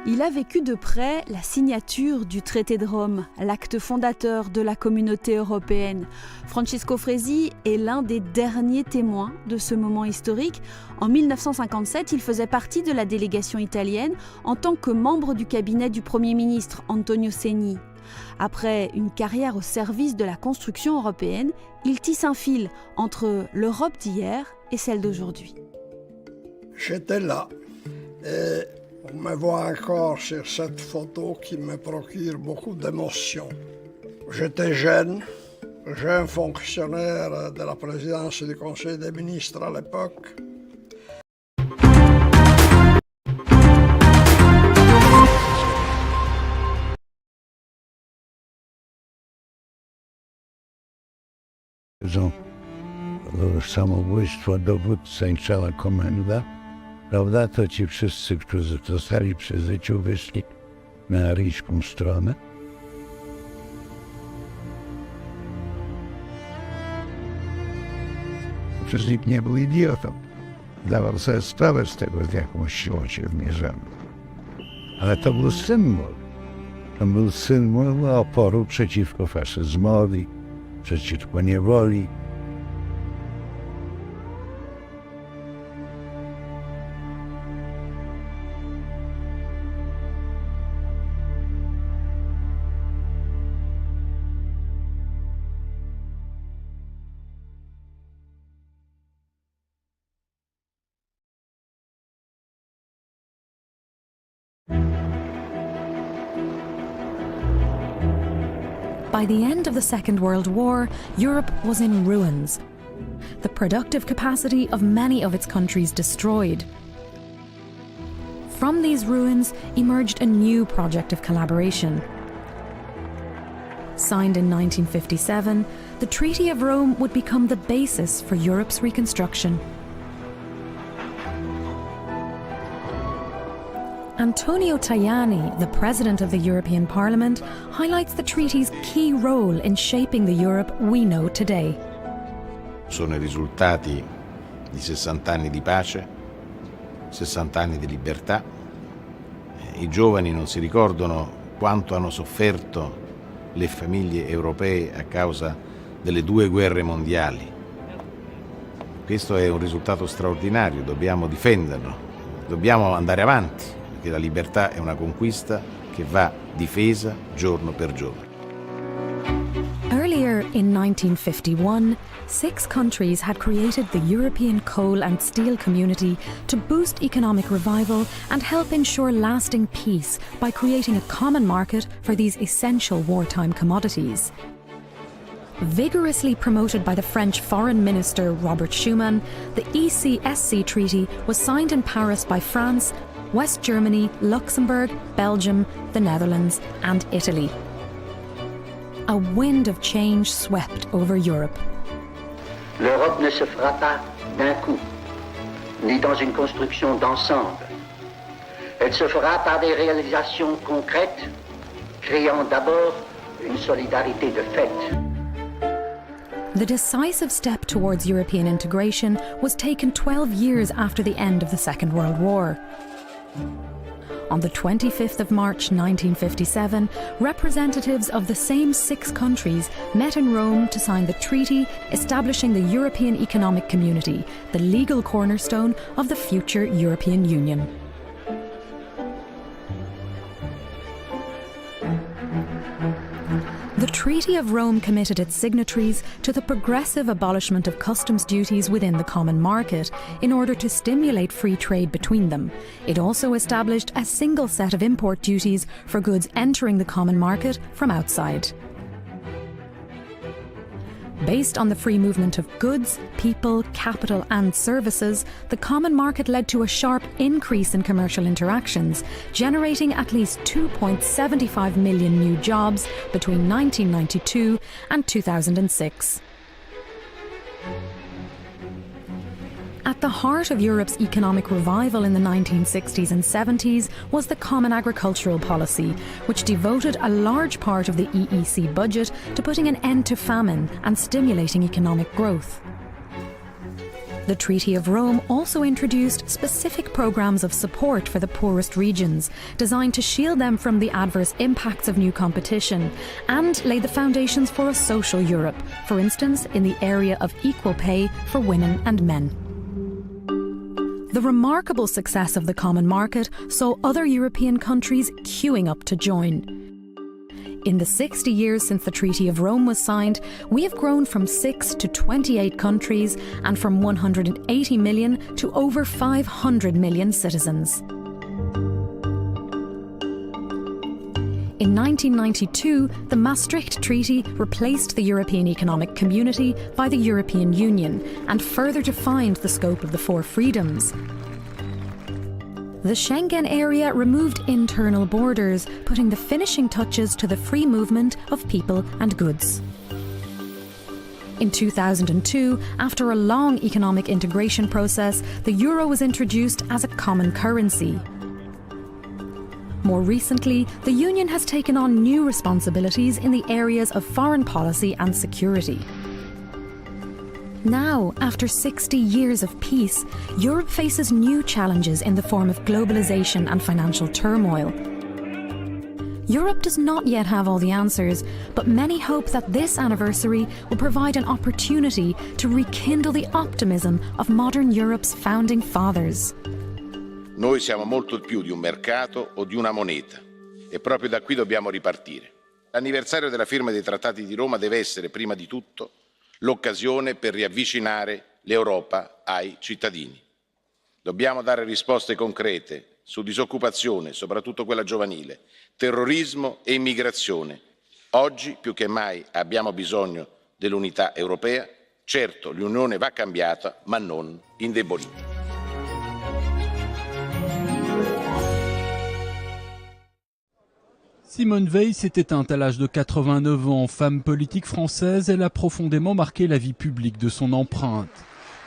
Il a vécu de près la signature du traité de Rome, l'acte fondateur de la communauté européenne. Francesco Fresi est l'un des derniers témoins de ce moment historique. En 1957, il faisait partie de la délégation italienne en tant que membre du cabinet du Premier ministre Antonio Segni. Après une carrière au service de la construction européenne, il tisse un fil entre l'Europe d'hier et celle d'aujourd'hui. J'étais là et on me voit encore sur cette photo qui me procure beaucoup d'émotions. J'étais jeune fonctionnaire de la présidence du Conseil des ministres à l'époque. Samobójstwo dowódcy i cała komenda, prawda, to ci wszyscy, którzy zostali przy życiu, wyszli na aryjską stronę. Przecież nikt nie był idiotą. Dawał sobie sprawę z tego, z jaką siłą się zmierzamy. Ale to był symbol. To był symbol oporu przeciwko faszyzmowi, przeciwko niewoli. By the end of the Second World War, Europe was in ruins. The productive capacity of many of its countries destroyed. From these ruins emerged a new project of collaboration. Signed in 1957, the Treaty of Rome would become the basis for Europe's reconstruction. Antonio Tajani, the President of the European Parliament, highlights the treaty's key role in shaping the Europe we know today. Sono i risultati di 60 anni di pace, 60 anni di libertà. I giovani non si ricordano quanto hanno sofferto le famiglie europee a causa delle 2 guerre mondiali. Questo è un risultato straordinario, dobbiamo difenderlo, dobbiamo andare avanti. Perché la libertà è una conquista che va difesa giorno per giorno. Earlier in 1951, 6 countries had created the European Coal and Steel Community to boost economic revival and help ensure lasting peace by creating a common market for these essential wartime commodities. Vigorously promoted by the French Foreign Minister Robert Schuman, the ECSC Treaty was signed in Paris by France, West Germany, Luxembourg, Belgium, the Netherlands and Italy. A wind of change swept over Europe. L'Europe ne se fera pas d'un coup, ni dans une construction d'ensemble. Elle se fera par des réalisations concrètes, créant d'abord une solidarité de fait. The decisive step towards European integration was taken 12 years after the end of the Second World War. On the 25th of March 1957, representatives of the same 6 countries met in Rome to sign the treaty establishing the European Economic Community, the legal cornerstone of the future European Union. The Treaty of Rome committed its signatories to the progressive abolishment of customs duties within the common market in order to stimulate free trade between them. It also established a single set of import duties for goods entering the common market from outside. Based on the free movement of goods, people, capital and services, the common market led to a sharp increase in commercial interactions, generating at least 2.75 million new jobs between 1992 and 2006. At the heart of Europe's economic revival in the 1960s and 70s was the Common Agricultural Policy, which devoted a large part of the EEC budget to putting an end to famine and stimulating economic growth. The Treaty of Rome also introduced specific programs of support for the poorest regions, designed to shield them from the adverse impacts of new competition, and laid the foundations for a social Europe, for instance, in the area of equal pay for women and men. The remarkable success of the common market saw other European countries queuing up to join. In the 60 years since the Treaty of Rome was signed, we have grown from 6 to 28 countries and from 180 million to over 500 million citizens. In 1992, the Maastricht Treaty replaced the European Economic Community by the European Union and further defined the scope of the four freedoms. The Schengen area removed internal borders, putting the finishing touches to the free movement of people and goods. In 2002, after a long economic integration process, the euro was introduced as a common currency. More recently, the Union has taken on new responsibilities in the areas of foreign policy and security. Now, after 60 years of peace, Europe faces new challenges in the form of globalization and financial turmoil. Europe does not yet have all the answers, but many hope that this anniversary will provide an opportunity to rekindle the optimism of modern Europe's founding fathers. Noi siamo molto più di un mercato o di una moneta e proprio da qui dobbiamo ripartire. L'anniversario della firma dei Trattati di Roma deve essere, prima di tutto, l'occasione per riavvicinare l'Europa ai cittadini. Dobbiamo dare risposte concrete su disoccupazione, soprattutto quella giovanile, terrorismo e immigrazione. Oggi più che mai abbiamo bisogno dell'unità europea. Certo, l'Unione va cambiata, ma non indebolita. Simone Veil s'est éteinte à l'âge de 89 ans. Femme politique française, elle a profondément marqué la vie publique de son empreinte.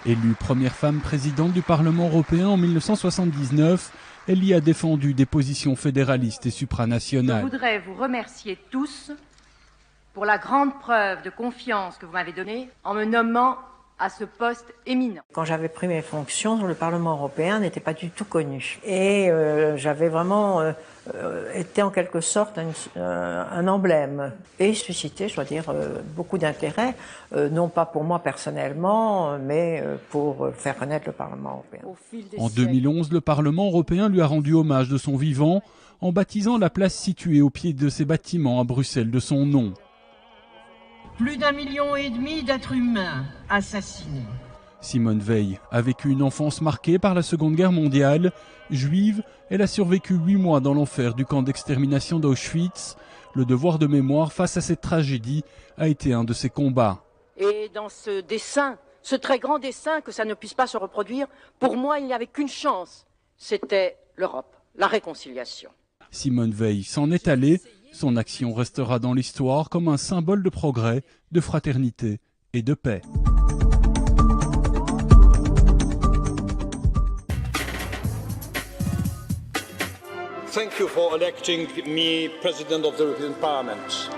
Élue première femme présidente du Parlement européen en 1979, elle y a défendu des positions fédéralistes et supranationales. Je voudrais vous remercier tous pour la grande preuve de confiance que vous m'avez donnée en me nommant à ce poste éminent. Quand j'avais pris mes fonctions, le Parlement européen n'était pas du tout connu. Et j'avais vraiment été en quelque sorte un emblème. Et suscité, je dois dire, beaucoup d'intérêt, non pas pour moi personnellement, mais pour faire connaître le Parlement européen. En 2011, le Parlement européen lui a rendu hommage de son vivant en baptisant la place située au pied de ses bâtiments à Bruxelles de son nom. Plus d'1,5 million d'êtres humains assassinés. Simone Veil a vécu une enfance marquée par la Seconde Guerre mondiale. Juive, elle a survécu 8 mois dans l'enfer du camp d'extermination d'Auschwitz. Le devoir de mémoire face à cette tragédie a été un de ses combats. Et dans ce dessein, ce très grand dessein que ça ne puisse pas se reproduire, pour moi il n'y avait qu'une chance, c'était l'Europe, la réconciliation. Simone Veil s'en est allée. Son action restera dans l'histoire comme un symbole de progrès, de fraternité et de paix. Thank you for electing me President of the European Parliament.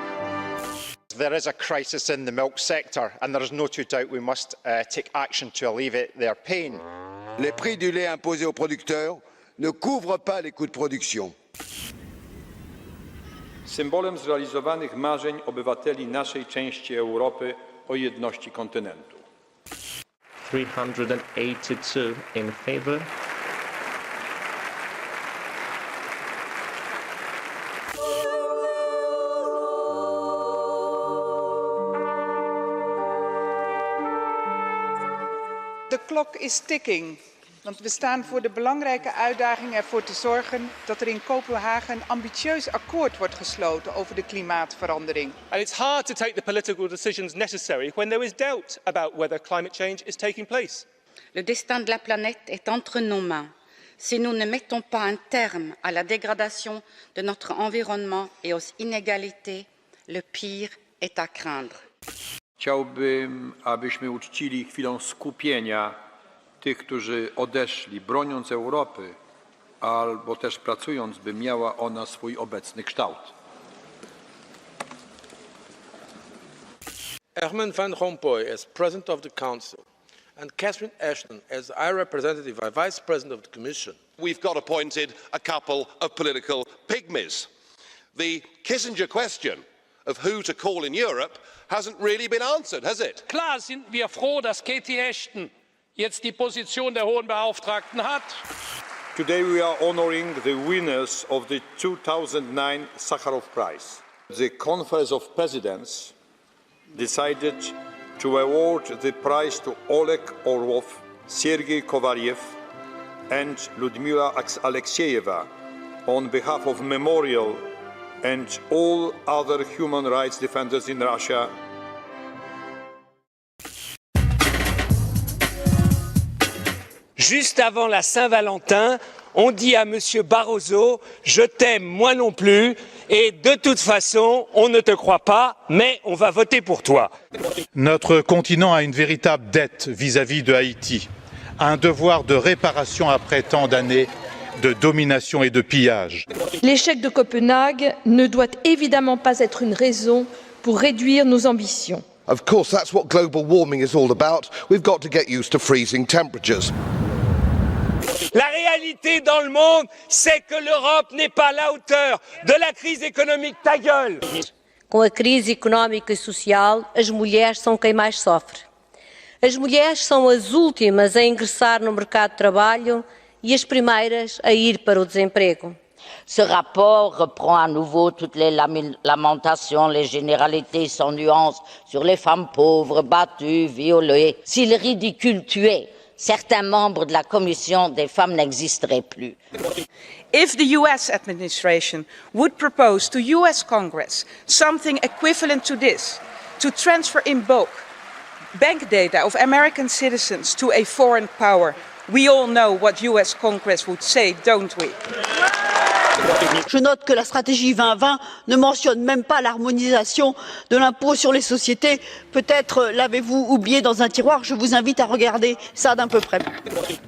There is a crisis in the milk sector and there is no doubt we must take action to alleviate their pain. Les prix du lait imposés aux producteurs ne couvrent pas les coûts de production. Symbolem zrealizowanych marzeń obywateli naszej części Europy o jedności kontynentu. 382 in favor. De klok is ticking, want we staan voor de belangrijke uitdaging ervoor te zorgen dat er in Kopenhagen een ambitieus akkoord wordt gesloten over de klimaatverandering. And it's hard to take the political decisions necessary when there is doubt about whether climate change is taking place. Le destin de la planète est entre nos mains. Si nous ne mettons pas un terme à la dégradation de notre environnement et aux inégalités, le pire est à craindre. Chciałbym, abyśmy uczcili chwilą skupienia tych, którzy odeszli, broniąc Europy, albo też pracując, by miała ona swój obecny kształt. Herman Van Rompuy, as President of the Council, and Catherine Ashton as High Representative and Vice President of the Commission. We've got appointed a couple of political pygmies. The Kissinger question of who to call in Europe hasn't really been answered, has it? Klar sind wir froh, dass Katie Ashton jetzt die Position der Hohen Beauftragten hat. Today we are honoring the winners of the 2009 Sakharov Prize. The Conference of Presidents decided to award the prize to Oleg Orlov, Sergei Kovalyev and Lyudmila Alexeyeva on behalf of Memorial and all other human rights defenders in Russia. Juste avant la Saint-Valentin, on dit à M. Barroso « Je t'aime, moi non plus, et de toute façon, on ne te croit pas, mais on va voter pour toi. » Notre continent a une véritable dette vis-à-vis de Haïti, un devoir de réparation après tant d'années de domination et de pillage. L'échec de Copenhague ne doit évidemment pas être une raison pour réduire nos ambitions. Of course, that's what global warming is all about. We've got to get used to freezing temperatures. La réalité dans le monde, c'est que l'Europe n'est pas à la hauteur de la crise économique. Ta gueule! Com a crise económica e social, as mulheres são quem mais sofre. As mulheres são as últimas a ingressar no mercado de trabalho e as primeiras a ir para o desemprego. Ce rapport reprend à nouveau toutes les lamentations, les généralités sans nuance sur les femmes pauvres, battues, violées. Si le ridicule tuait, certains membres de la Commission des femmes n'existeraient plus. If the US administration would propose to US Congress something equivalent to this, to transfer in bulk bank data of American citizens to a foreign power, we all know what US Congress would say, don't we? Je note que la stratégie 2020 ne mentionne même pas l'harmonisation de l'impôt sur les sociétés. Peut-être l'avez-vous oublié dans un tiroir, je vous invite à regarder ça d'un peu près.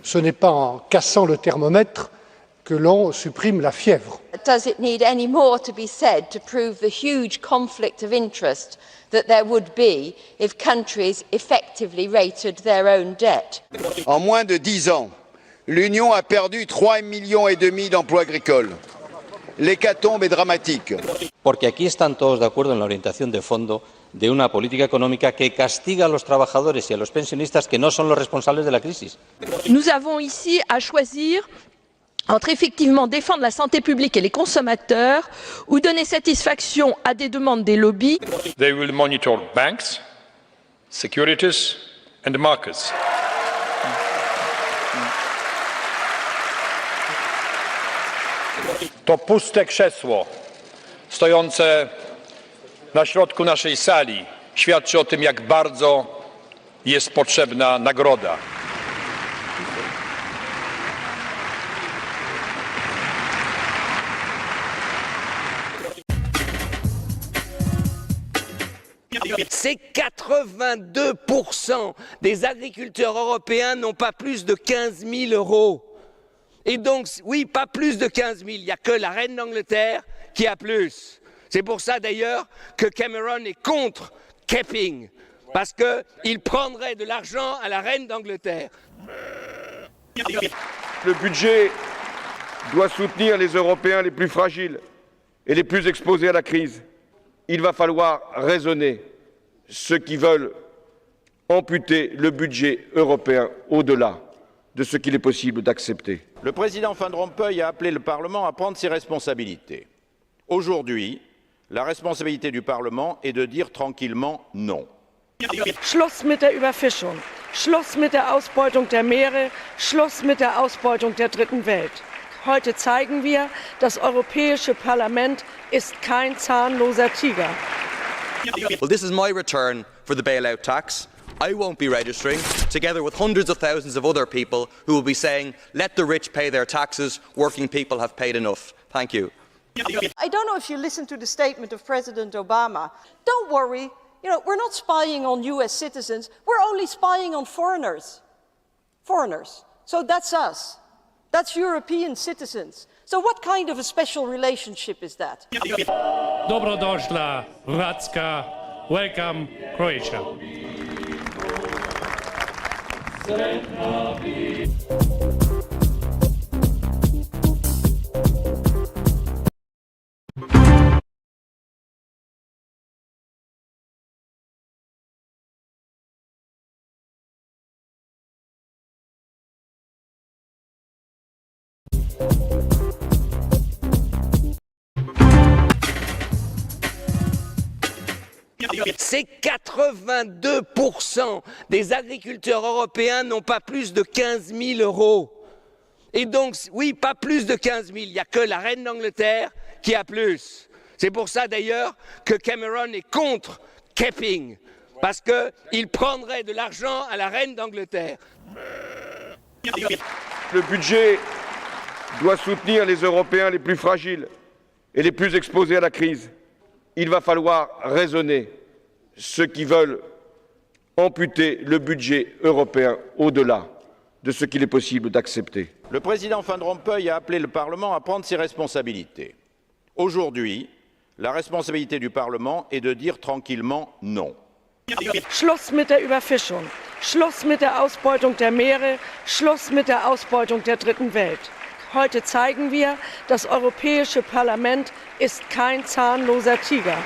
Ce n'est pas en cassant le thermomètre que l'on supprime la fièvre. Does it need any more to be said to prove the huge conflict of interest that there would be if countries effectively rated their own debt? En moins de 10 ans, l'Union a perdu 3,5 millions d'emplois agricoles. L'hécatombe est dramatique. Porque aquí están todos de acuerdo en la orientación de fondo de una política económica que castiga a los trabajadores y a los pensionistas que no son los responsables de la crisis. Nous avons ici à choisir entre effectivement défendre la santé publique et les consommateurs ou donner satisfaction à des demandes des lobbies. They will monitor banks, securities and markets. To puste krzesło stojące na środku naszej sali świadczy o tym, jak bardzo jest potrzebna nagroda. C'est 82% des agriculteurs européens n'ont pas plus de 15 000 euros. Et donc, oui, pas plus de 15 000. Il n'y a que la reine d'Angleterre qui a plus. C'est pour ça d'ailleurs que Cameron est contre capping, parce qu'il prendrait de l'argent à la reine d'Angleterre. Le budget doit soutenir les Européens les plus fragiles et les plus exposés à la crise. Il va falloir raisonner ceux qui veulent amputer le budget européen au-delà de ce qu'il est possible d'accepter. Le président Van Rompuy a appelé le Parlement à prendre ses responsabilités. Aujourd'hui, la responsabilité du Parlement est de dire tranquillement non. Schluss mit der Überfischung, Schluss mit der Ausbeutung der Meere, Schluss mit der Ausbeutung der Dritten Welt. Heute zeigen wir, das Europäische Parlament ist kein zahnloser Tiger. Well, this is my return for the bailout tax. I won't be registering, together with hundreds of thousands of other people who will be saying, let the rich pay their taxes, working people have paid enough. Thank you. I don't know if you listened to the statement of President Obama. Don't worry, we're not spying on US citizens, we're only spying on foreigners. Foreigners. So that's us. That's European citizens. So what kind of a special relationship is that? Dobrodošla, Hrvatska. Welcome, Croatia. C'est 82% des agriculteurs européens n'ont pas plus de 15 000 euros. Et donc, oui, pas plus de 15 000. Il n'y a que la reine d'Angleterre qui a plus. C'est pour ça d'ailleurs que Cameron est contre capping, parce qu'il prendrait de l'argent à la reine d'Angleterre. Le budget doit soutenir les Européens les plus fragiles et les plus exposés à la crise. Il va falloir raisonner ceux qui veulent amputer le budget européen au-delà de ce qu'il est possible d'accepter. Le président Van Rompuy a appelé le Parlement à prendre ses responsabilités. Aujourd'hui, la responsabilité du Parlement est de dire tranquillement non. Schluss mit der Überfischung, Schluss mit der Ausbeutung der Meere, Schluss mit der Ausbeutung der Dritten Welt. Heute zeigen wir, das Europäische Parlament ist kein zahnloser Tiger.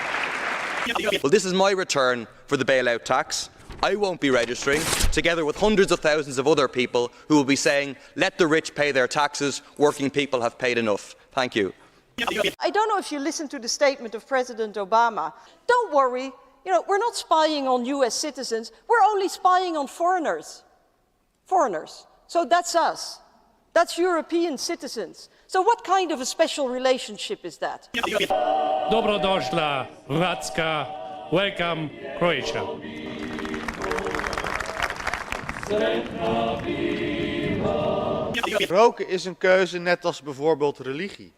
Well, this is my return for the bailout tax. I won't be registering, together with hundreds of thousands of other people who will be saying, let the rich pay their taxes, working people have paid enough. Thank you. I don't know if you listened to the statement of President Obama. Don't worry, we're not spying on US citizens, we're only spying on foreigners. Foreigners. So that's us. That's European citizens. So what kind of a special relationship is that? Dobrodošla, Hrvatska. Welcome, Croatia. Roken is een keuze net als bijvoorbeeld religie.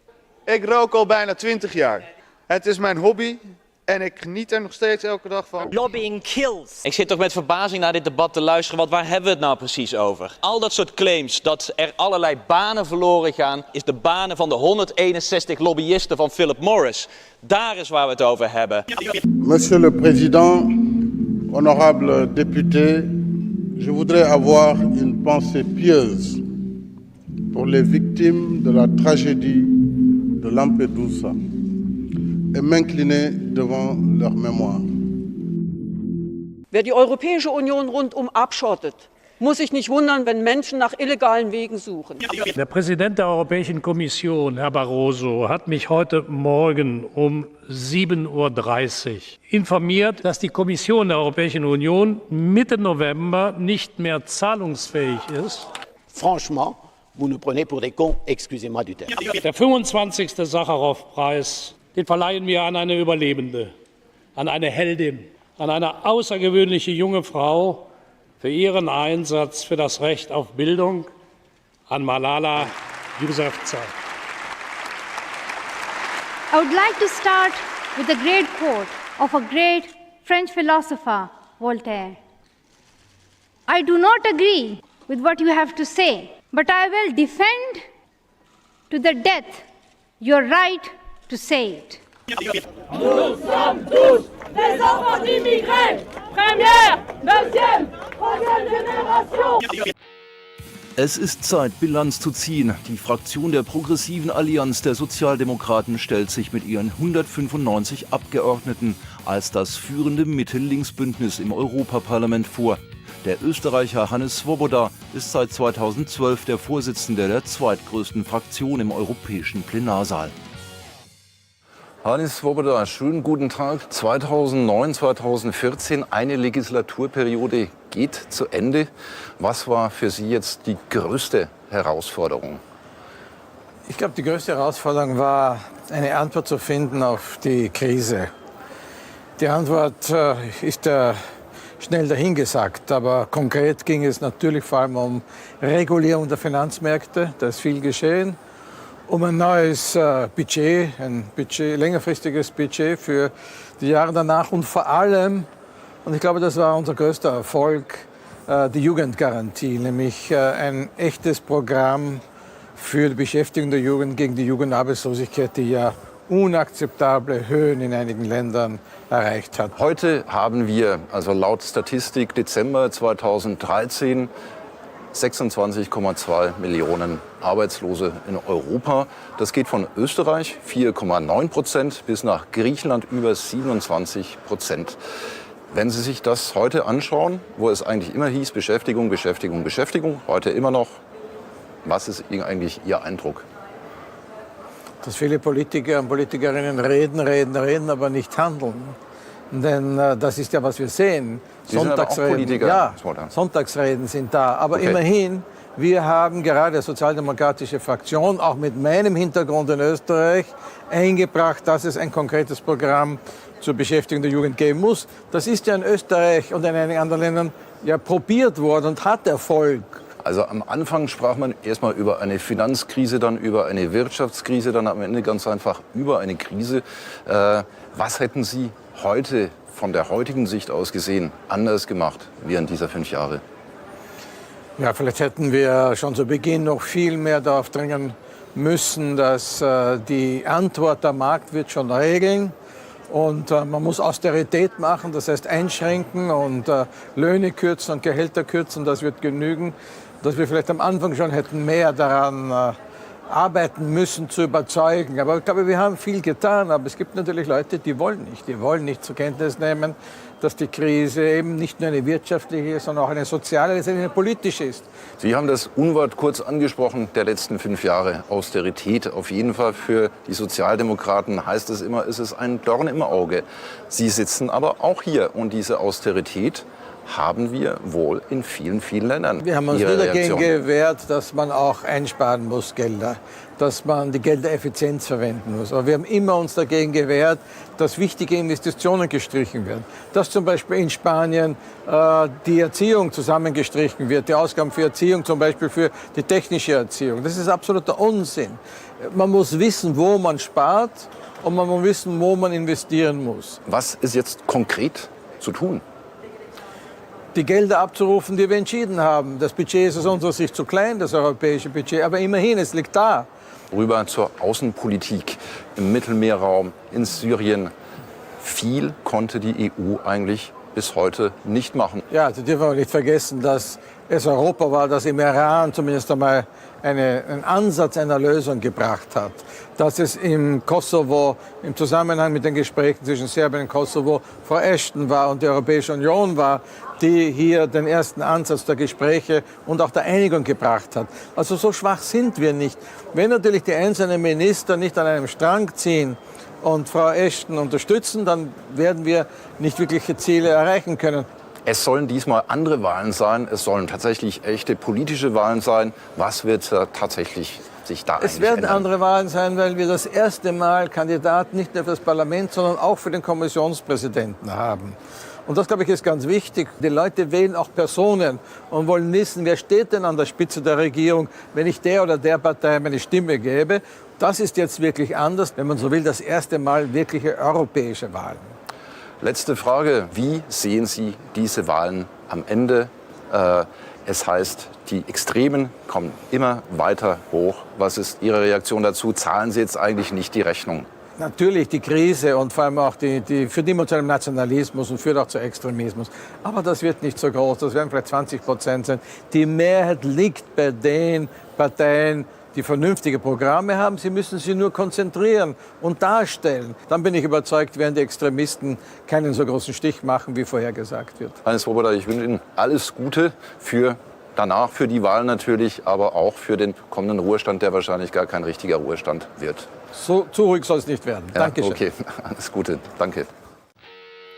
Ik rook al bijna 20 jaar. Het is mijn hobby en ik geniet er nog steeds elke dag van. Lobbying kills. Ik zit toch met verbazing naar dit debat te luisteren, want waar hebben we het nou precies over? Al dat soort claims dat er allerlei banen verloren gaan, is de banen van de 161 lobbyisten van Philip Morris. Daar is waar we het over hebben. Monsieur le Président, honorables députés, je voudrais avoir une pensée pieuse pour les victimes de la tragédie de Lampedusa et m'incliner devant leur mémoire. Wer die Europäische Union rundum abschottet, muss sich nicht wundern, wenn Menschen nach illegalen Wegen suchen. Der Präsident der Europäischen Kommission, Herr Barroso, hat mich heute Morgen um 7:30 Uhr informiert, dass die Kommission der Europäischen Union Mitte November nicht mehr zahlungsfähig ist. Franchement, vous nous prenez pour des cons, excusez-moi du terme. Der 25. Sacharow-Preis, den verleihen wir an eine Überlebende, an eine Heldin, an eine außergewöhnliche junge Frau für ihren Einsatz für das Recht auf Bildung, an Malala Yousafzai. I would like to start with a great quote of a great French philosopher, Voltaire. I do not agree with what you have to say, but I will defend to the death your right to say it. Nous sommes tous des enfants d'immigrés, première, deuxième, troisième Generation. Es ist Zeit, Bilanz zu ziehen. Die Fraktion der Progressiven Allianz der Sozialdemokraten stellt sich mit ihren 195 Abgeordneten als das führende Mitte-Links-Bündnis im Europaparlament vor. Der Österreicher Hannes Swoboda ist seit 2012 der Vorsitzende der zweitgrößten Fraktion im europäischen Plenarsaal. Hannes Swoboda, schönen guten Tag. 2009, 2014, eine Legislaturperiode geht zu Ende. Was war für Sie jetzt die größte Herausforderung? Ich glaube, die größte Herausforderung war, eine Antwort zu finden auf die Krise. Die Antwort ist schnell dahingesagt, aber konkret ging es natürlich vor allem um Regulierung der Finanzmärkte. Da ist viel geschehen. Um ein neues Budget, längerfristiges Budget für die Jahre danach und vor allem, und ich glaube, das war unser größter Erfolg, die Jugendgarantie, nämlich ein echtes Programm für die Beschäftigung der Jugend gegen die Jugendarbeitslosigkeit, die ja unakzeptable Höhen in einigen Ländern erreicht hat. Heute haben wir, also laut Statistik Dezember 2013, 26,2 Millionen Arbeitslose in Europa. Das geht von Österreich 4,9% bis nach Griechenland über 27%. Wenn Sie sich das heute anschauen, wo es eigentlich immer hieß, Beschäftigung, Beschäftigung, Beschäftigung, heute immer noch, was ist eigentlich Ihr Eindruck? Dass viele Politiker und Politikerinnen reden, aber nicht handeln. Denn das ist ja, was wir sehen. Sie sind aber auch Politiker. Ja, Sonntagsreden sind da. Aber Okay. Immerhin, wir haben gerade als sozialdemokratische Fraktion, auch mit meinem Hintergrund in Österreich, eingebracht, dass es ein konkretes Programm zur Beschäftigung der Jugend geben muss. Das ist ja in Österreich und in einigen anderen Ländern ja probiert worden und hat Erfolg. Also am Anfang sprach man erstmal über eine Finanzkrise, dann über eine Wirtschaftskrise, dann am Ende ganz einfach über eine Krise. Was hätten Sie heute von der heutigen Sicht aus gesehen anders gemacht während dieser 5 Jahre? Ja, vielleicht hätten wir schon zu Beginn noch viel mehr darauf dringen müssen, dass die Antwort der Markt wird schon regeln. Und man muss Austerität machen, das heißt einschränken und Löhne kürzen und Gehälter kürzen, das wird genügen. Dass wir vielleicht am Anfang schon hätten mehr daran arbeiten müssen, zu überzeugen. Aber ich glaube, wir haben viel getan. Aber es gibt natürlich Leute, die wollen nicht. Die wollen nicht zur Kenntnis nehmen, dass die Krise eben nicht nur eine wirtschaftliche, sondern auch eine soziale, eine politische ist. Sie haben das Unwort kurz angesprochen, der letzten 5 Jahre. Austerität auf jeden Fall für die Sozialdemokraten heißt es immer, ist es ein Dorn im Auge. Sie sitzen aber auch hier und diese Austerität haben wir wohl in vielen, vielen Ländern. Wir haben uns nie dagegen gewehrt, dass man auch einsparen muss, Gelder, dass man die Gelder effizient verwenden muss. Aber wir haben immer uns dagegen gewehrt, dass wichtige Investitionen gestrichen werden. Dass zum Beispiel in Spanien die Erziehung zusammengestrichen wird, die Ausgaben für Erziehung, zum Beispiel für die technische Erziehung. Das ist absoluter Unsinn. Man muss wissen, wo man spart und man muss wissen, wo man investieren muss. Was ist jetzt konkret zu tun? Die Gelder abzurufen, die wir entschieden haben. Das Budget ist aus unserer Sicht zu klein, das europäische Budget, aber immerhin, es liegt da. Rüber zur Außenpolitik im Mittelmeerraum, in Syrien. Viel konnte die EU eigentlich bis heute nicht machen. Ja, das dürfen wir nicht vergessen, dass es Europa war, das im Iran zumindest einmal einen Ansatz einer Lösung gebracht hat. Dass es im Kosovo, im Zusammenhang mit den Gesprächen zwischen Serbien und Kosovo, Frau Ashton war und die Europäische Union war, die hier den ersten Ansatz der Gespräche und auch der Einigung gebracht hat. Also so schwach sind wir nicht. Wenn natürlich die einzelnen Minister nicht an einem Strang ziehen und Frau Ashton unterstützen, dann werden wir nicht wirkliche Ziele erreichen können. Es sollen diesmal andere Wahlen sein. Es sollen tatsächlich echte politische Wahlen sein. Was wird tatsächlich sich da eigentlich Es werden ändern? andere Wahlen sein, weil wir das erste Mal Kandidaten nicht nur für das Parlament, sondern auch für den Kommissionspräsidenten haben. Und das, glaube ich, ist ganz wichtig. Die Leute wählen auch Personen und wollen wissen, wer steht denn an der Spitze der Regierung, wenn ich der oder der Partei meine Stimme gebe. Das ist jetzt wirklich anders, wenn man so will, das erste Mal wirkliche europäische Wahlen. Letzte Frage. Wie sehen Sie diese Wahlen am Ende? Es heißt, die Extremen kommen immer weiter hoch. Was ist Ihre Reaktion dazu? Zahlen Sie jetzt eigentlich nicht die Rechnung? Natürlich die Krise und vor allem auch die führt immer zu einem Nationalismus und führt auch zu Extremismus. Aber das wird nicht so groß, das werden vielleicht 20% sein. Die Mehrheit liegt bei den Parteien, die vernünftige Programme haben. Sie müssen sie nur konzentrieren und darstellen. Dann bin ich überzeugt, werden die Extremisten keinen so großen Stich machen, wie vorher gesagt wird. Herr Swoboda, ich wünsche Ihnen alles Gute für danach, für die Wahl natürlich, aber auch für den kommenden Ruhestand, der wahrscheinlich gar kein richtiger Ruhestand wird. So zu ruhig soll es nicht werden. Ja, Dankeschön. okay, alles Gute. Danke.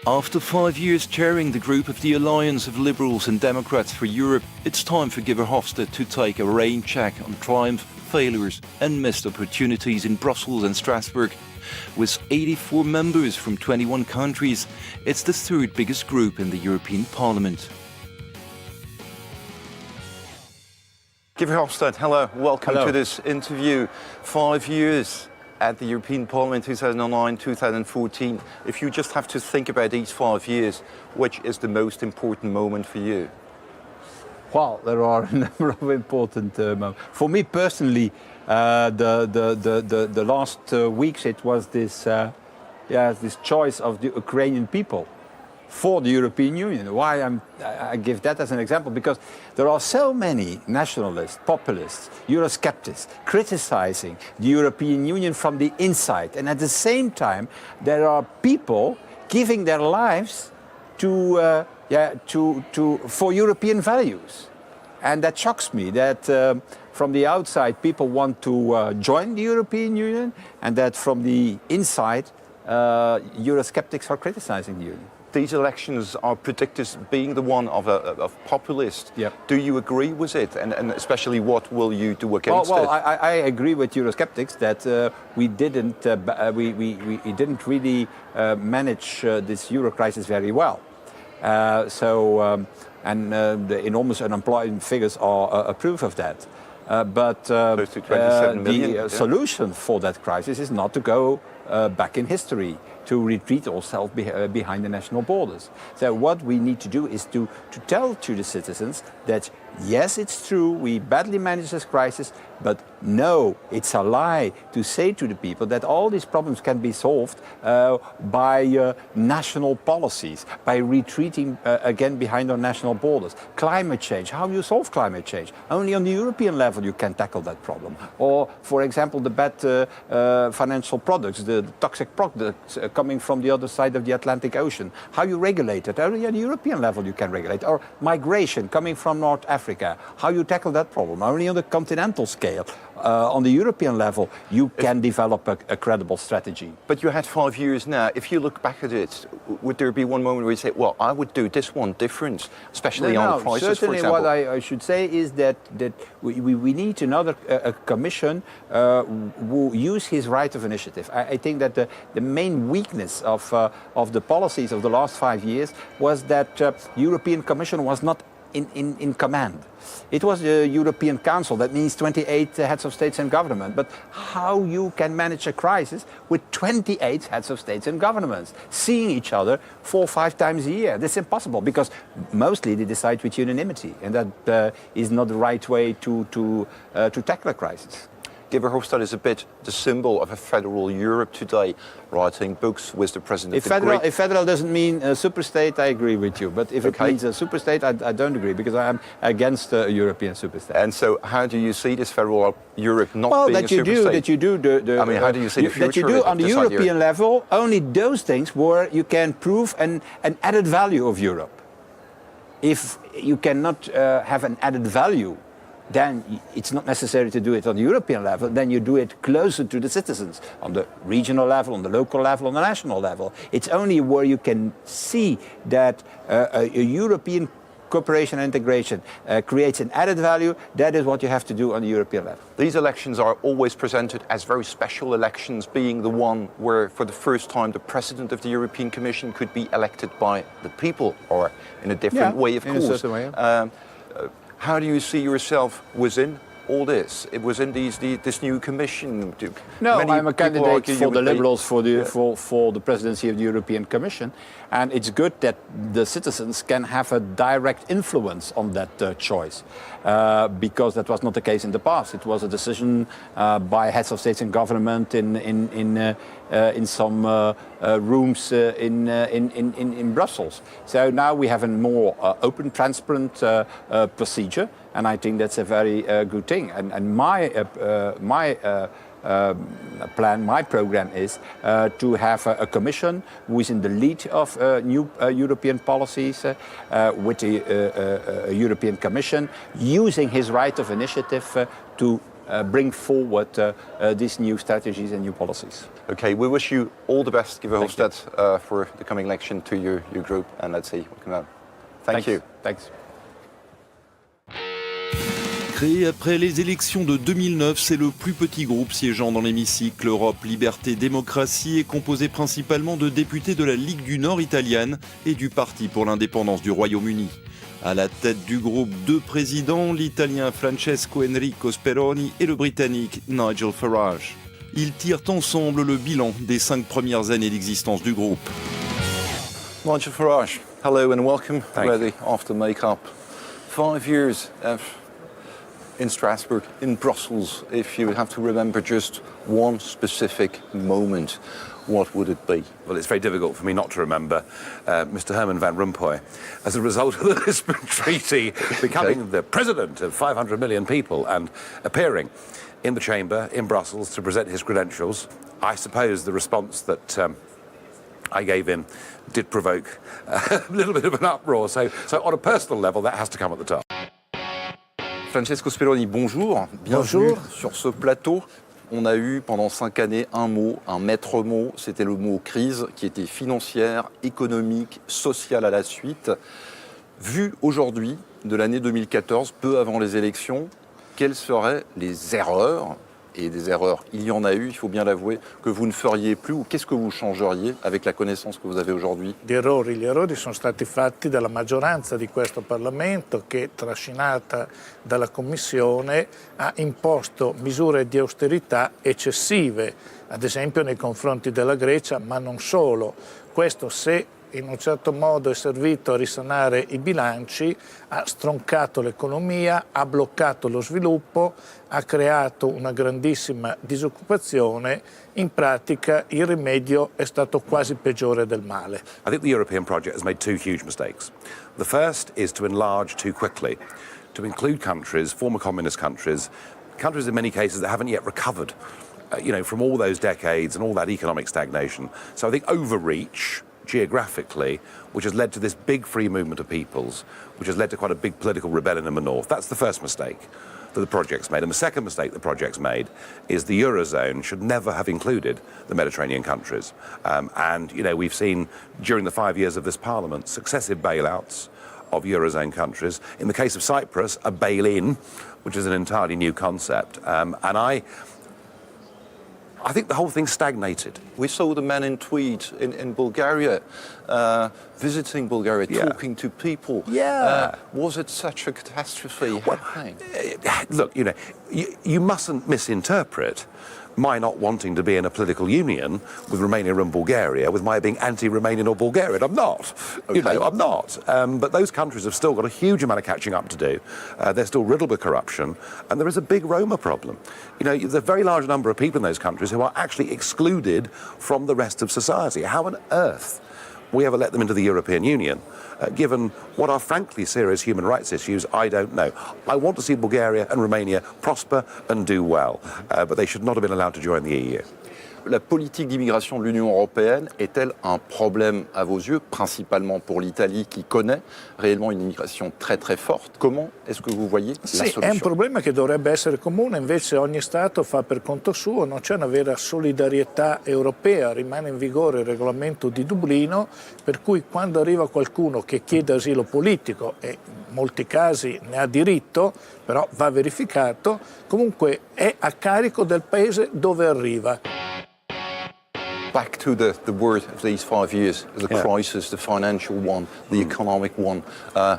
After 5 years chairing the group of the Alliance of Liberals and Democrats for Europe, it's time for Guy Verhofstadt to take a rain check on triumph, failures and missed opportunities in Brussels and Strasbourg. With 84 members from 21 countries, it's the third biggest group in the European Parliament. Guy Verhofstadt, hello, welcome Hello. to this interview. 5 years at the European Parliament, 2009, 2014. If you just have to think about these 5 years, which is the most important moment for you? Well, there are a number of important moments. For me personally, the last weeks it was this choice of the Ukrainian people. for the European Union. Why I give that as an example? Because there are so many nationalists, populists, Eurosceptics criticizing the European Union from the inside. And at the same time, there are people giving their lives for European values. And that shocks me that from the outside people want to join the European Union, and that from the inside Eurosceptics are criticizing the Union. These elections are predicted as being the one of populists. Yep. Do you agree with it? And especially what will you do against it? I agree with Eurosceptics that we didn't really manage this Euro crisis very well. The enormous unemployment figures are a proof of that. But the solution for that crisis is not to go back in history, to retreat ourselves behind the national borders. So what we need to do is to tell to the citizens that yes, it's true, we badly managed this crisis, but no, it's a lie to say to the people that all these problems can be solved by national policies, by retreating again behind our national borders. Climate change, how do you solve climate change? Only on the European level you can tackle that problem. Or, for example, the bad financial products, the toxic products coming from the other side of the Atlantic Ocean. How you regulate it? Only on the European level you can regulate. Or migration coming from North Africa. How you tackle that problem? Only on the continental scale. On the European level, you can develop a credible strategy. But you had 5 years now. If you look back at it, would there be one moment where you say, well, I would do this one different, especially on prices, certainly for example? What I should say is that we need another commission who use his right of initiative. I think that the main weakness of the policies of the last 5 years was that the European Commission was not in command. It was the European Council, that means 28 heads of states and government. But how you can manage a crisis with 28 heads of states and governments seeing each other 4 or 5 times a year? That's impossible, because mostly they decide with unanimity, and that is not the right way to tackle a crisis. Guy Verhofstadt is a bit the symbol of a federal Europe today, writing books with the president. If federal doesn't mean a superstate, I agree with you. But if it means a superstate, I don't agree, because I am against a European superstate. And so, how do you see this federal Europe not being a superstate? I mean, how do you see the future that you do on the European level only those things where you can prove an added value of Europe. If you cannot have an added value, then it's not necessary to do it on the European level. Then you do it closer to the citizens, on the regional level, on the local level, on the national level. It's only where you can see that a European cooperation and integration creates an added value. That is what you have to do on the European level. These elections are always presented as very special elections, being the one where for the first time the president of the European Commission could be elected by the people, or in a different way, of course. In a certain way. How do you see yourself within all this? It was in this new commission. No, I'm a candidate for the Liberals for the presidency of the European Commission, and it's good that the citizens can have a direct influence on that choice, because that was not the case in the past. It was a decision by heads of states and government in some rooms in Brussels. So now we have a more open, transparent procedure, and I think that's a very good thing. And my plan, my program is to have a commission who is in the lead of new European policies, with a European Commission using his right of initiative to bring forward these new strategies and new policies. Okay, we wish you all the best, Guy Verhofstadt, for the coming election to your group, and let's see what comes out. Thank you. Thanks. Créé après les élections de 2009, c'est le plus petit groupe siégeant dans l'hémicycle. Europe, Liberté, Démocratie est composé principalement de députés de la Ligue du Nord italienne et du Parti pour l'indépendance du Royaume-Uni. À la tête du groupe, 2 présidents, l'italien Francesco Enrico Speroni et le britannique Nigel Farage. Ils tirent ensemble le bilan des 5 premières années d'existence du groupe. Nigel Farage, hello and welcome. Ready after make-up. 5 years. in Strasbourg, in Brussels, if you have to remember just one specific moment, what would it be? Well, it's very difficult for me not to remember Mr. Herman Van Rompuy as a result of the Lisbon Treaty becoming the president of 500 million people and appearing in the chamber in Brussels to present his credentials. I suppose the response that I gave him did provoke a little bit of an uproar. So on a personal level, that has to come at the top. Francesco Speroni, bonjour. Bienvenue sur ce plateau. On a eu pendant 5 années un mot, un maître mot, c'était le mot crise, qui était financière, économique, sociale à la suite. Vu aujourd'hui, de l'année 2014, peu avant les élections, quelles seraient les erreurs, et des erreurs, il y en a eu, il faut bien l'avouer, que vous ne feriez plus, ou qu'est-ce que vous changeriez avec la connaissance que vous avez aujourd'hui? Gli errori sono stati fatti dalla maggioranza di questo Parlamento che, trascinata dalla Commissione, ha imposto misure di austerità eccessive, ad esempio nei confronti della Grecia, ma non solo. Questo, se in un certo modo è servito a risanare i bilanci, ha stroncato l'economia, ha bloccato lo sviluppo, ha creato una grandissima disoccupazione. In pratica il rimedio è stato quasi peggiore del male. I think the European project has made two huge mistakes. The first is to enlarge too quickly, to include countries, former communist countries in many cases that haven't yet recovered, from all those decades and all that economic stagnation. So I think overreach geographically, which has led to this big free movement of peoples, which has led to quite a big political rebellion in the north. That's the first mistake that the project's made. And the second mistake the project's made is the Eurozone should never have included the Mediterranean countries. We've seen during the 5 years of this Parliament successive bailouts of Eurozone countries. In the case of Cyprus, a bail-in, which is an entirely new concept. I think the whole thing stagnated. We saw the man in tweed in Bulgaria, visiting Bulgaria, talking to people. Was it such a catastrophe happening? Look, you mustn't misinterpret my not wanting to be in a political union with Romania and Bulgaria, with my being anti-Romanian or Bulgarian. I'm not. Okay. I'm not. But those countries have still got a huge amount of catching up to do. They're still riddled with corruption, and there is a big Roma problem. There's a very large number of people in those countries who are actually excluded from the rest of society. How on earth we ever let them into the European Union, given what are frankly serious human rights issues, I don't know. I want to see Bulgaria and Romania prosper and do well, but they should not have been allowed to join the EU. La politique d'immigration de l'Union européenne est-elle un problème à vos yeux, principalement pour l'Italie qui connaît réellement une immigration très très forte? Comment est-ce que vous voyez la solution? È un problema che dovrebbe essere comune, invece ogni Stato fa per conto suo, non c'è una vera solidarietà europea, rimane in vigore il regolamento di Dublino, per cui quando arriva qualcuno che chiede asilo politico, e in molti casi ne ha diritto, però va verificato, comunque è a carico del paese dove arriva. Back to the word of these 5 years, the crisis, the financial one, the economic one.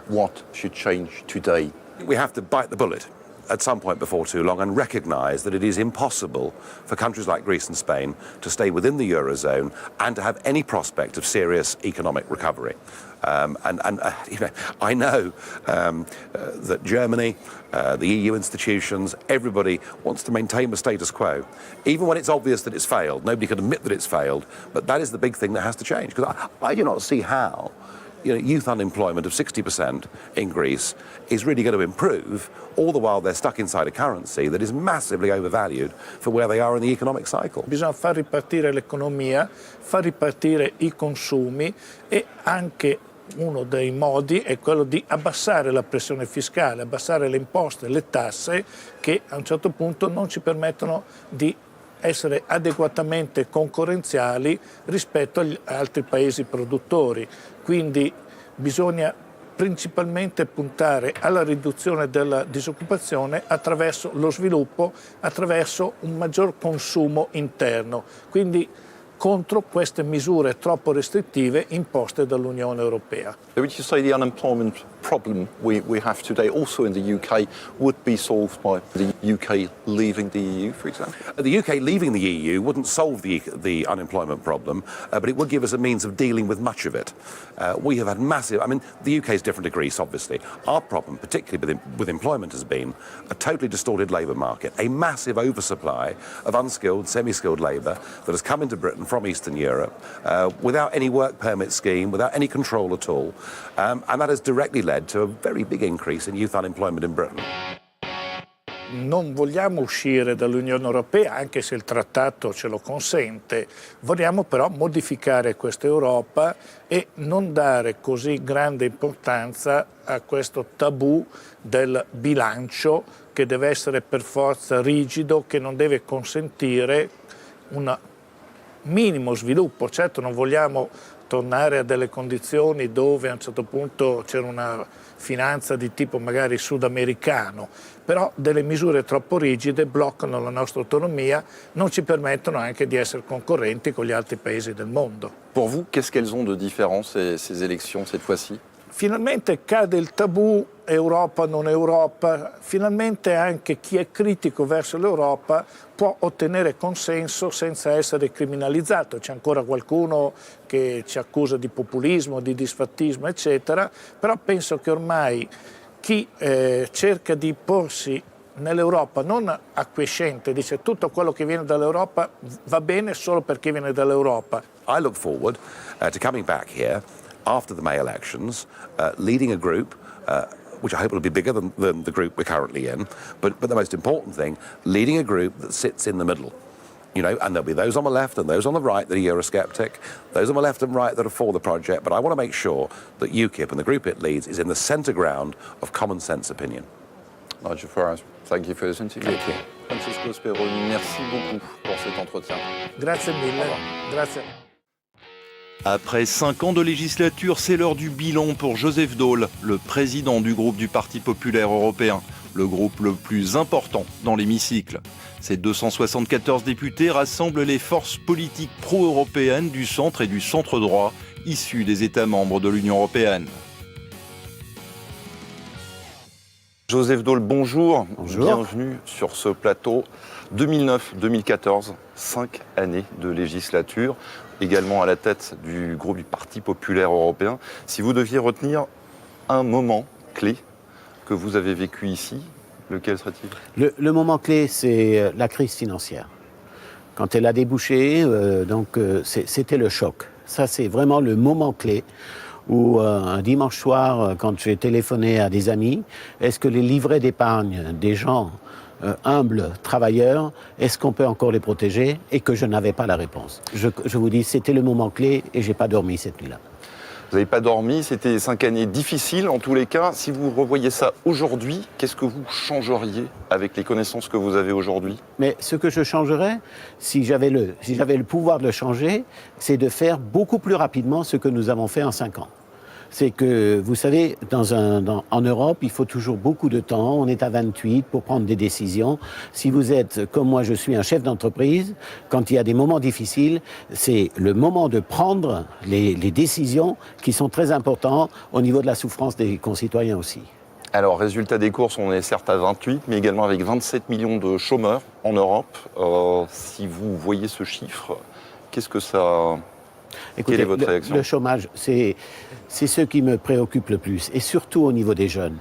What should change today? We have to bite the bullet at some point before too long and recognise that it is impossible for countries like Greece and Spain to stay within the Eurozone and to have any prospect of serious economic recovery. I know that Germany, the EU institutions, everybody wants to maintain the status quo. Even when it's obvious that it's failed, nobody can admit that it's failed, but that is the big thing that has to change. Because I do not see how youth unemployment of 60% in Greece is really going to improve, all the while they're stuck inside a currency that is massively overvalued for where they are in the economic cycle. Bisogna far ripartire l'economia, far ripartire i consumi e anche uno dei modi è quello di abbassare la pressione fiscale, abbassare le imposte, le tasse che a un certo punto non ci permettono di essere adeguatamente concorrenziali rispetto agli altri paesi produttori. Quindi bisogna principalmente puntare alla riduzione della disoccupazione attraverso lo sviluppo, attraverso un maggior consumo interno. Quindi contro queste misure troppo restrittive imposte dall'Unione Europea. Would you say the unemployment problem we have today also in the UK would be solved by the UK leaving the EU, for example? The UK leaving the EU wouldn't solve the unemployment problem, but it would give us a means of dealing with much of it. We have had massive, I mean, the UK is different to Greece, obviously. Our problem, particularly with employment, has been a totally distorted labour market, a massive oversupply of unskilled, semi-skilled labour that has come into Britain from Eastern Europe without any work permit scheme, without any control at all, and that has directly led to a very big increase in youth unemployment in Britain. Non vogliamo uscire dall'Unione Europea, anche se il trattato ce lo consente, vogliamo però modificare questa Europa e non dare così grande importanza a questo tabù del bilancio che deve essere per forza rigido, che non deve consentire un minimo sviluppo. Certo non vogliamo tornare a delle condizioni dove a un certo punto c'era una finanza di tipo magari sudamericano, però delle misure troppo rigide bloccano la nostra autonomia, non ci permettono anche di essere concorrenti con gli altri paesi del mondo. Pour vous, qu'est-ce qu'elles ont de différent ces élections cette fois-ci? Finalmente cade il tabù Europa non Europa, finalmente anche chi è critico verso l'Europa può ottenere consenso senza essere criminalizzato. C'è ancora qualcuno che ci accusa di populismo, di disfattismo, eccetera, però penso che ormai chi cerca di porsi nell'Europa non acquiescente, dice tutto quello che viene dall'Europa va bene solo perché viene dall'Europa. I look forward to coming back here after the May elections, leading a group which I hope will be bigger than the group we're currently in, but the most important thing, leading a group that sits in the middle. You know, and there'll be those on the left and those on the right that are Eurosceptic, those on the left and right that are for the project, but I want to make sure that UKIP and the group it leads is in the centre ground of common sense opinion. Nigel Farage, thank you for this interview. Thank you. Francesco Speroni, merci beaucoup pour cet entretien. Grazie mille. Grazie. Après 5 ans de législature, c'est l'heure du bilan pour Joseph Daul, le président du groupe du Parti populaire européen, le groupe le plus important dans l'hémicycle. Ces 274 députés rassemblent les forces politiques pro-européennes du centre et du centre-droit, issues des États membres de l'Union européenne. Joseph Daul, bonjour. Bonjour. Bienvenue sur ce plateau. 2009-2014, 5 années de législature, également à la tête du groupe du Parti populaire européen. Si vous deviez retenir un moment clé que vous avez vécu ici, lequel serait-il ? Le moment clé, c'est la crise financière. Quand elle a débouché, c'était le choc. Ça, c'est vraiment le moment clé où un dimanche soir, quand j'ai téléphoné à des amis, est-ce que les livrets d'épargne des gens humbles, travailleurs, est-ce qu'on peut encore les protéger? Et que je n'avais pas la réponse. Je vous dis, c'était le moment clé et j'ai pas dormi cette nuit-là. Vous n'avez pas dormi, c'était 5 années difficiles en tous les cas. Si vous revoyez ça aujourd'hui, qu'est-ce que vous changeriez avec les connaissances que vous avez aujourd'hui? Mais ce que je changerais, si j'avais le pouvoir de le changer, c'est de faire beaucoup plus rapidement ce que nous avons fait en 5 ans. C'est que, vous savez, en Europe, il faut toujours beaucoup de temps. On est à 28 pour prendre des décisions. Si vous êtes, comme moi, je suis un chef d'entreprise, quand il y a des moments difficiles, c'est le moment de prendre les décisions qui sont très importants au niveau de la souffrance des concitoyens aussi. Alors, résultat des courses, on est certes à 28, mais également avec 27 millions de chômeurs en Europe. Si vous voyez ce chiffre, qu'est-ce que ça... Écoutez, quelle est votre réaction? Le chômage, c'est ce qui me préoccupe le plus, et surtout au niveau des jeunes.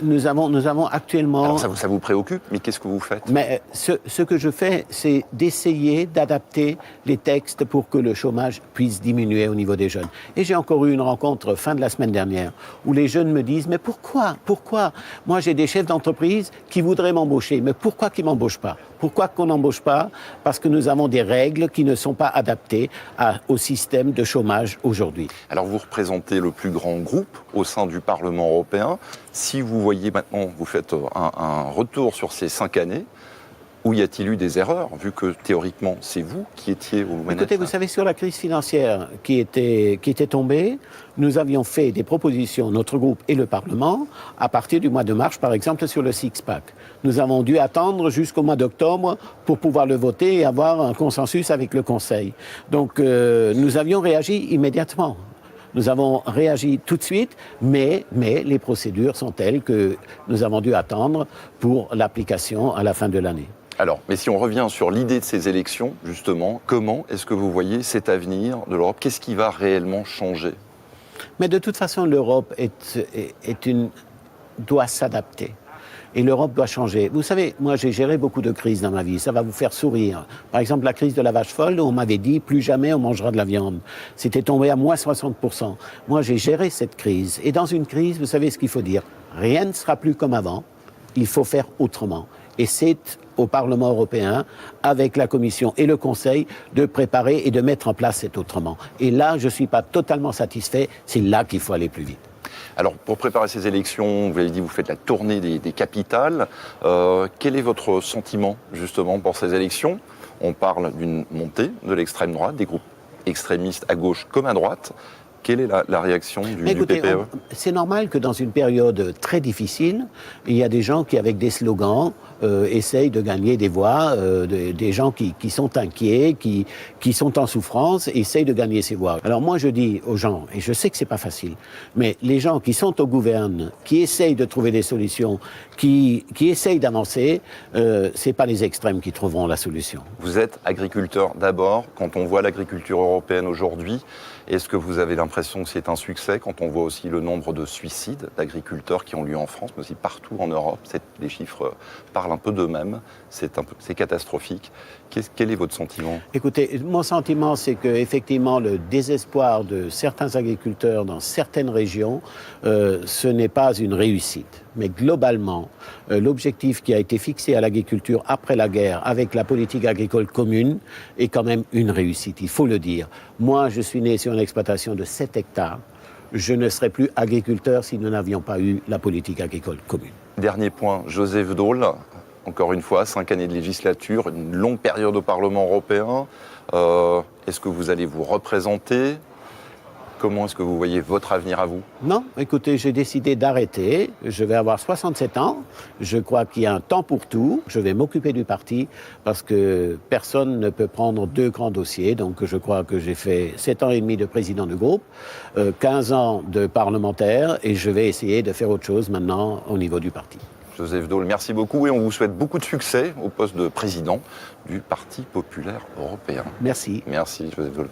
Nous avons actuellement... Alors ça vous préoccupe, mais qu'est-ce que vous faites? Mais ce que je fais, c'est d'essayer d'adapter les textes pour que le chômage puisse diminuer au niveau des jeunes. Et j'ai encore eu une rencontre fin de la semaine dernière où les jeunes me disent « Mais pourquoi? Moi, j'ai des chefs d'entreprise qui voudraient m'embaucher, mais pourquoi qu'ils ne m'embauchent pas? Pourquoi qu'on n'embauche pas? Parce que nous avons des règles qui ne sont pas adaptées au système de chômage aujourd'hui. » Alors vous représentez le plus grand groupe au sein du Parlement européen. Si vous voyez maintenant, vous faites un retour sur ces 5 années, Ou y a-t-il eu des erreurs, vu que théoriquement c'est vous qui étiez aux manettes? Écoutez, vous savez, sur la crise financière qui était tombée, nous avions fait des propositions, notre groupe et le Parlement, à partir du mois de mars, par exemple, sur le six-pack. Nous avons dû attendre jusqu'au mois d'octobre pour pouvoir le voter et avoir un consensus avec le Conseil. Donc, nous avions réagi immédiatement. Nous avons réagi tout de suite, mais les procédures sont telles que nous avons dû attendre pour l'application à la fin de l'année. Alors, mais si on revient sur l'idée de ces élections, justement, comment est-ce que vous voyez cet avenir de l'Europe? Qu'est-ce qui va réellement changer? Mais de toute façon, l'Europe doit s'adapter. Et l'Europe doit changer. Vous savez, moi j'ai géré beaucoup de crises dans ma vie, ça va vous faire sourire. Par exemple, la crise de la vache folle, on m'avait dit plus jamais on mangera de la viande. C'était tombé à moins 60%. Moi j'ai géré cette crise. Et dans une crise, vous savez ce qu'il faut dire, rien ne sera plus comme avant, il faut faire autrement. Et c'est au Parlement européen, avec la Commission et le Conseil, de préparer et de mettre en place cet autrement. Et là, je ne suis pas totalement satisfait, c'est là qu'il faut aller plus vite. Alors, pour préparer ces élections, vous l'avez dit, vous faites la tournée des capitales. Quel est votre sentiment, justement, pour ces élections? On parle d'une montée de l'extrême droite, des groupes extrémistes à gauche comme à droite. Quelle est la réaction du PTBR? C'est normal que dans une période très difficile, il y a des gens qui, avec des slogans, essayent de gagner des voix, des gens qui sont inquiets, qui sont en souffrance, essayent de gagner ces voix. Alors moi je dis aux gens, et je sais que c'est pas facile, mais les gens qui sont au gouvernement, qui essayent de trouver des solutions, qui essayent d'avancer, c'est pas les extrêmes qui trouveront la solution. Vous êtes agriculteur d'abord. Quand on voit l'agriculture européenne aujourd'hui, est-ce que vous avez l'impression que c'est un succès quand on voit aussi le nombre de suicides d'agriculteurs qui ont lieu en France, mais aussi partout en Europe? Les chiffres parlent un peu d'eux-mêmes, c'est catastrophique. Quel est votre sentiment? Écoutez, mon sentiment, c'est qu'effectivement, le désespoir de certains agriculteurs dans certaines régions, ce n'est pas une réussite. Mais globalement, l'objectif qui a été fixé à l'agriculture après la guerre avec la politique agricole commune est quand même une réussite, il faut le dire. Moi, je suis né sur une exploitation de 7 hectares. Je ne serais plus agriculteur si nous n'avions pas eu la politique agricole commune. Dernier point, Joseph Daul, encore une fois, 5 années de législature, une longue période au Parlement européen. Est-ce que vous allez vous représenter? Comment est-ce que vous voyez votre avenir à vous? Non, écoutez, j'ai décidé d'arrêter. Je vais avoir 67 ans. Je crois qu'il y a un temps pour tout. Je vais m'occuper du parti parce que personne ne peut prendre 2 grands dossiers. Donc je crois que j'ai fait 7 ans et demi de président de groupe, 15 ans de parlementaire et je vais essayer de faire autre chose maintenant au niveau du parti. Joseph Daul, merci beaucoup et on vous souhaite beaucoup de succès au poste de président du Parti populaire européen. Merci. Merci, Joseph Daul.